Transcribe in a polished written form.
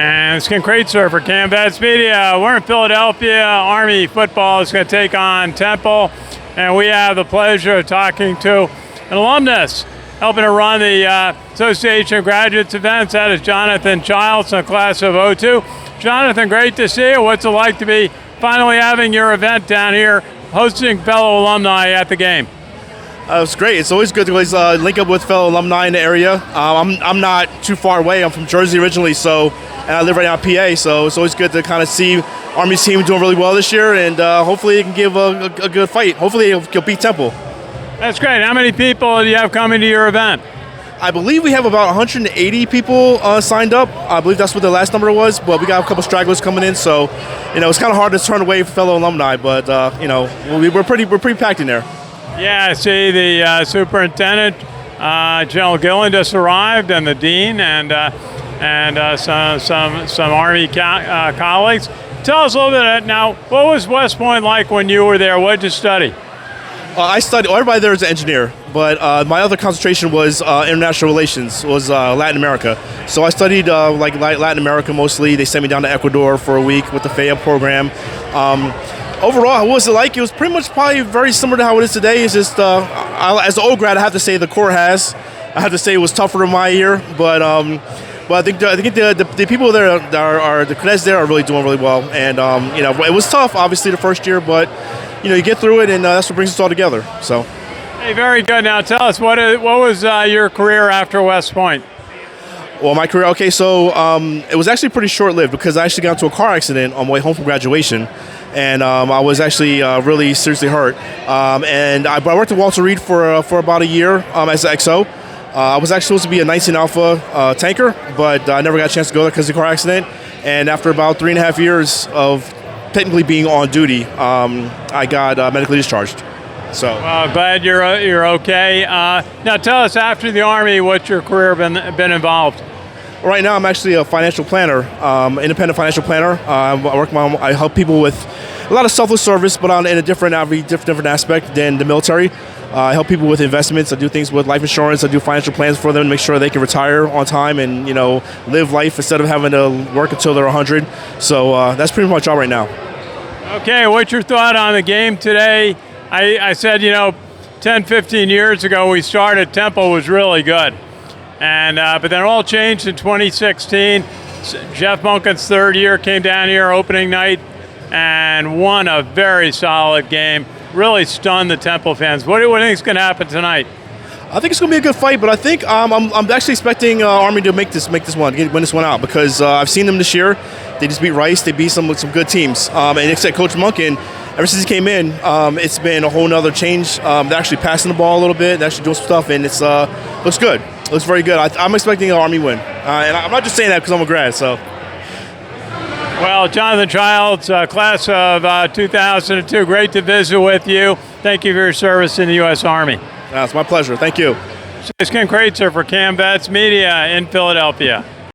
And it's Ken Kreitzer for Cadets Media. We're in Philadelphia. Army football is going to take on Temple. And we have the pleasure of talking to an alumnus helping to run the Association of Graduates events. That is Jonathon Childs in the class of 02. Jonathon, great to see you. What's it like to be finally having your event down here, hosting fellow alumni at the game? It's great. It's always good to always link up with fellow alumni in the area. I'm not too far away. I'm from Jersey originally, and I live right now in PA, so it's always good to kind of see Army's team doing really well this year, and hopefully it can give a good fight. Hopefully it'll beat Temple. That's great. How many people do you have coming to your event? I believe we have about 180 people signed up. I believe that's what the last number was, but we got a couple stragglers coming in, so it's kind of hard to turn away fellow alumni, but we're pretty packed in there. Yeah, I see the superintendent, General Gillen, just arrived, and the dean, and some Army colleagues. Tell us a little bit now. What was West Point like when you were there? What did you study? I studied. Everybody there is an engineer, but my other concentration was international relations, was Latin America. So I studied like Latin America mostly. They sent me down to Ecuador for a week with the FAIA program. Overall, what was it like? It was pretty much probably very similar to how it is today. It's just, as an old grad, I have to say the Corps has. I have to say it was tougher in my year, but I think the people there are the cadets there are really doing really well. And it was tough, obviously, the first year, but you get through it, and that's what brings us all together. So. Hey, very good. Now tell us what was your career after West Point? Well, my career, okay, so it was actually pretty short-lived because I actually got into a car accident on my way home from graduation, and I was actually really seriously hurt. And I worked at Walter Reed for about a year as an XO. I was actually supposed to be a 19 Alpha tanker, but I never got a chance to go there because of the car accident. And after about 3.5 years of technically being on duty, I got medically discharged. So. Well, glad you're okay. Now tell us, after the Army, what's your career been involved? Right now, I'm actually a financial planner, independent financial planner. I help people with a lot of selfless service, but in a different aspect than the military. I help people with investments. I do things with life insurance. I do financial plans for them to make sure they can retire on time and live life instead of having to work until they're 100. So that's pretty much my job right now. Okay, what's your thought on the game today? I said 10, 15 years ago we started, Temple was really good. And but then it all changed in 2016. Jeff Monken's third year came down here opening night and won a very solid game. Really stunned the Temple fans. What do you think is going to happen tonight? I think it's going to be a good fight, but I think I'm actually expecting Army to win this one out because I've seen them this year. They just beat Rice. They beat some good teams. And except Coach Monken, ever since he came in, it's been a whole nother change. They're actually passing the ball a little bit. They're actually doing some stuff, and it's looks good. Looks very good. I'm expecting an Army win. And I'm not just saying that because I'm a grad. So. Well, Jonathon Childs, class of 2002, great to visit with you. Thank you for your service in the U.S. Army. It's my pleasure. Thank you. It's Ken Kreitzer for Cadets Media in Philadelphia.